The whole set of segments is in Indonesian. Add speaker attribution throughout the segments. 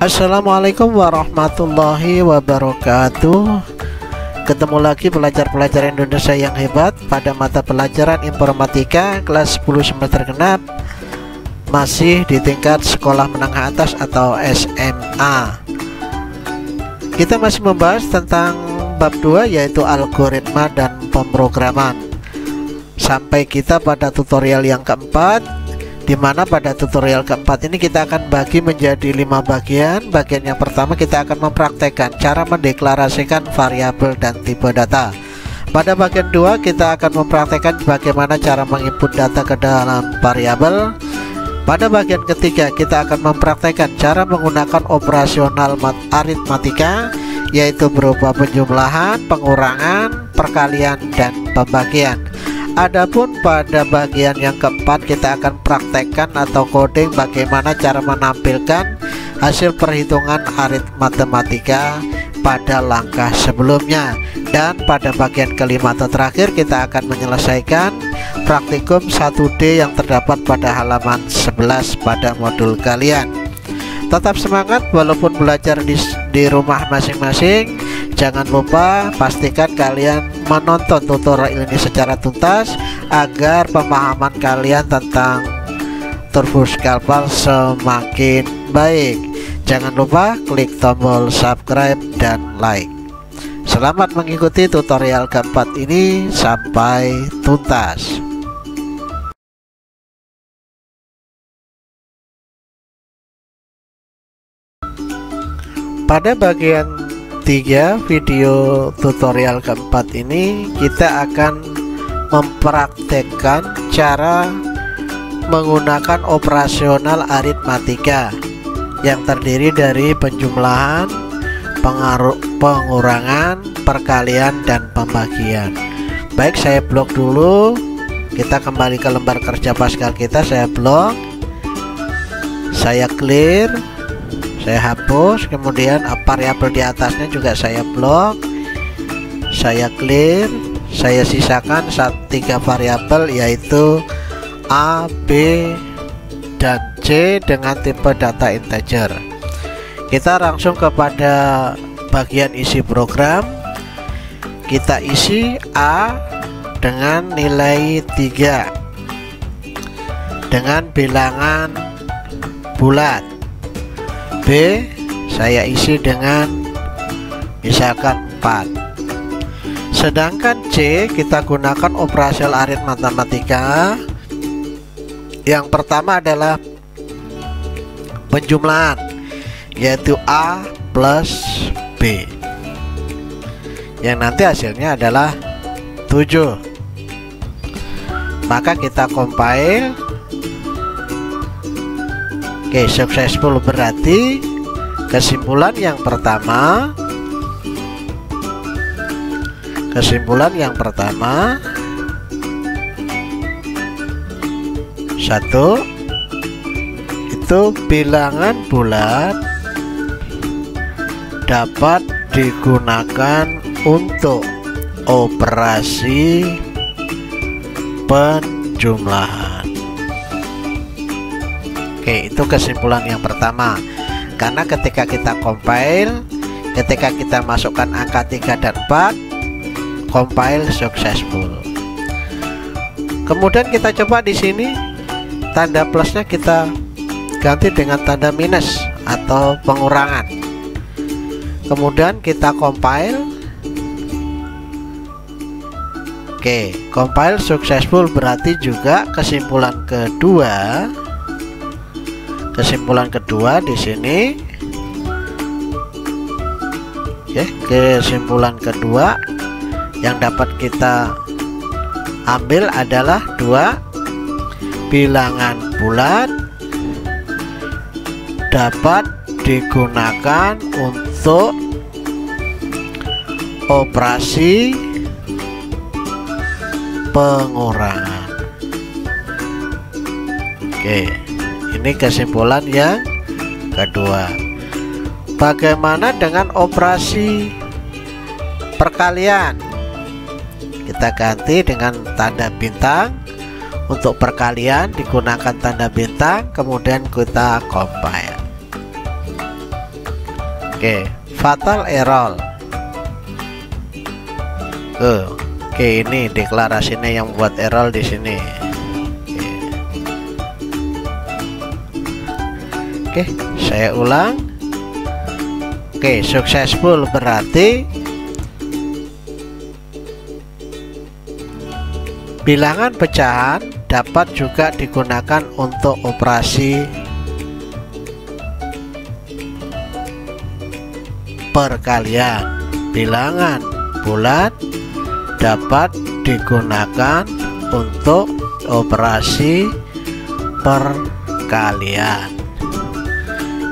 Speaker 1: Assalamualaikum warahmatullahi wabarakatuh. Ketemu lagi pelajar-pelajar Indonesia yang hebat pada mata pelajaran informatika kelas 10 semester genap, masih di tingkat sekolah menengah atas atau SMA. Kita masih membahas tentang bab 2, yaitu algoritma dan pemrograman. Sampai kita pada tutorial yang keempat, di mana pada tutorial keempat ini kita akan bagi menjadi 5 bagian. Bagian yang pertama kita akan mempraktekkan cara mendeklarasikan variabel dan tipe data. Pada bagian 2 kita akan mempraktekkan bagaimana cara menginput data ke dalam variabel. Pada bagian ketiga kita akan mempraktekkan cara menggunakan operasional aritmatika, yaitu berupa penjumlahan, pengurangan, perkalian, dan pembagian. Adapun pada bagian yang keempat kita akan praktekkan atau coding bagaimana cara menampilkan hasil perhitungan aritmatika pada langkah sebelumnya. Dan pada bagian kelima atau terakhir kita akan menyelesaikan praktikum 1D yang terdapat pada halaman 11 pada modul kalian. Tetap semangat walaupun belajar di rumah masing-masing. Jangan lupa pastikan kalian menonton tutorial ini secara tuntas agar pemahaman kalian tentang TurboScalpel semakin baik. Jangan lupa klik tombol subscribe dan like. Selamat mengikuti tutorial keempat ini sampai tuntas. Pada bagian 3 video tutorial keempat ini kita akan mempraktekkan cara menggunakan operasional aritmatika yang terdiri dari penjumlahan, pengurangan, perkalian, dan pembagian. Baik, saya blok dulu. Kita kembali ke lembar kerja Pascal kita. Saya blok, saya clear, saya hapus, kemudian variabel di atasnya juga saya blok, saya clear, saya sisakan 3 variabel, yaitu A, B, dan C dengan tipe data integer. Kita langsung kepada bagian isi program. Kita isi A dengan nilai 3 dengan bilangan bulat. B saya isi dengan misalkan 4. Sedangkan C kita gunakan operasional aritmatika. Yang pertama adalah penjumlahan, yaitu A plus B, yang nanti hasilnya adalah 7. Maka kita compile. Oke, successful berarti kesimpulan yang pertama satu, itu bilangan bulat dapat digunakan untuk operasi penjumlahan. Oke, itu kesimpulan yang pertama. Karena ketika kita compile, ketika kita masukkan angka 3 dan 4, compile successful. Kemudian kita coba di sini tanda plusnya kita ganti dengan tanda minus atau pengurangan. Kemudian kita compile. Oke, compile successful berarti juga kesimpulan kedua di sini. Oke, kesimpulan kedua yang dapat kita ambil adalah 2 bilangan bulat dapat digunakan untuk operasi pengurangan. Oke, ini kesimpulan yang kedua. Bagaimana dengan operasi perkalian? Kita ganti dengan tanda bintang. Untuk perkalian digunakan tanda bintang, kemudian kita compile. Oke, fatal error. Oke, ini deklarasinya yang buat error di sini. Oke, saya ulang. Oke, successful berarti bilangan pecahan dapat juga digunakan untuk operasi perkalian. Bilangan bulat dapat digunakan untuk operasi perkalian.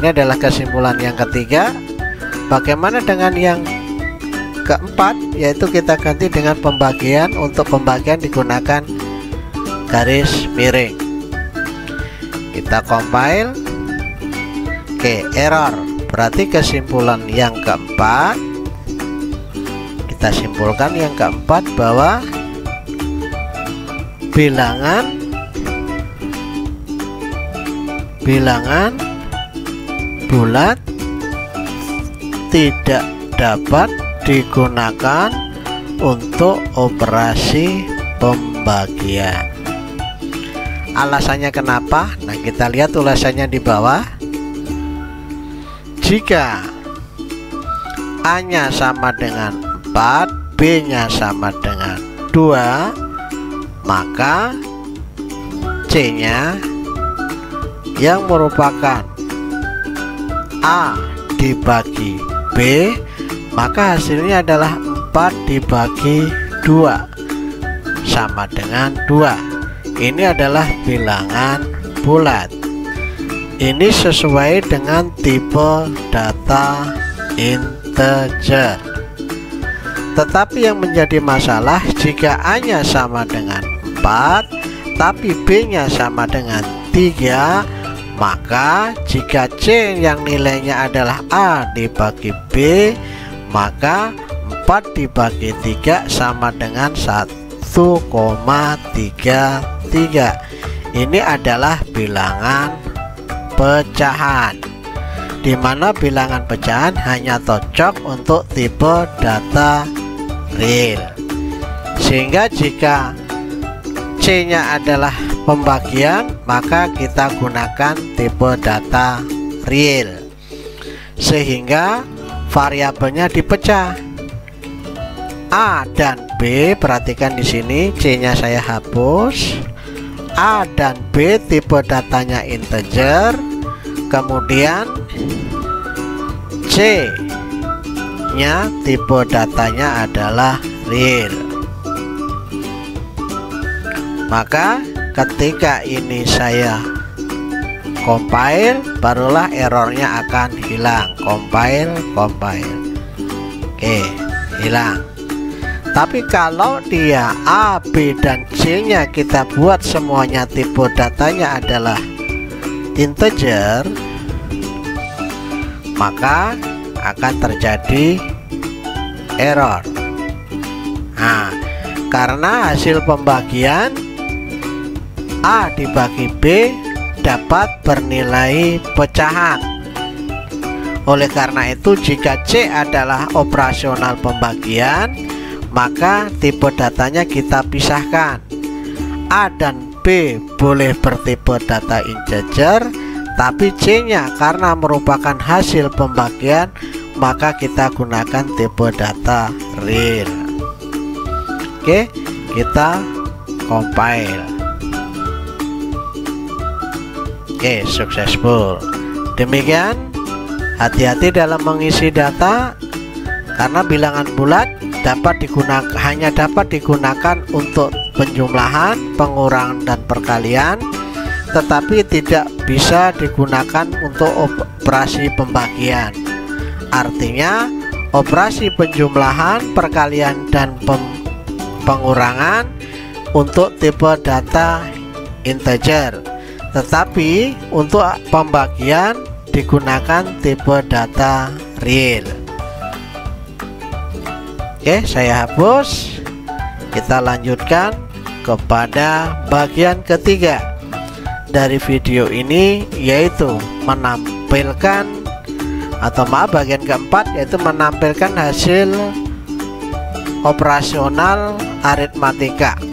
Speaker 1: Ini adalah kesimpulan yang ketiga. Bagaimana dengan yang keempat, yaitu kita ganti dengan pembagian. Untuk pembagian digunakan garis miring. Kita compile. Oke, error berarti kesimpulan yang keempat. Kita simpulkan yang keempat bahwa bilangan bulat tidak dapat digunakan untuk operasi pembagian. Alasannya kenapa? Nah, kita lihat ulasannya di bawah. Jika A-nya sama dengan 4, B-nya sama dengan 2, maka C-nya yang merupakan A dibagi B, maka hasilnya adalah 4 dibagi 2 sama dengan 2. Ini adalah bilangan bulat. Ini sesuai dengan tipe data integer. Tetapi yang menjadi masalah jika A-nya sama dengan 4 tapi B-nya sama dengan 3, maka jika C yang nilainya adalah A dibagi B, maka 4 dibagi 3 sama dengan 1,33. Ini adalah bilangan pecahan, di mana bilangan pecahan hanya cocok untuk tipe data real. Sehingga jika C-nya adalah pembagian, maka kita gunakan tipe data real, sehingga variabelnya dipecah. A dan B, perhatikan di sini C-nya saya hapus. A dan B tipe datanya integer, kemudian C-nya tipe datanya adalah real. Maka ketika ini saya compile, barulah errornya akan hilang. Compile. Oke, hilang. Tapi kalau dia A, B, dan C nya kita buat semuanya tipe datanya adalah integer, maka akan terjadi error. Nah, karena hasil pembagian A dibagi B dapat bernilai pecahan. Oleh karena itu, jika C adalah operasional pembagian, maka tipe datanya kita pisahkan. A dan B boleh bertipe data integer, tapi C-nya karena merupakan hasil pembagian, maka kita gunakan tipe data real. Oke, kita compile. Oke, successful. Demikian, hati-hati dalam mengisi data, karena bilangan bulat hanya dapat digunakan untuk penjumlahan, pengurangan, dan perkalian, tetapi tidak bisa digunakan untuk operasi pembagian. Artinya, operasi penjumlahan, perkalian, dan pengurangan untuk tipe data integer, tetapi untuk pembagian digunakan tipe data real. Oke, saya hapus. Kita lanjutkan kepada bagian ketiga dari video ini, yaitu menampilkan atau maaf bagian keempat, yaitu menampilkan hasil operasional aritmatika.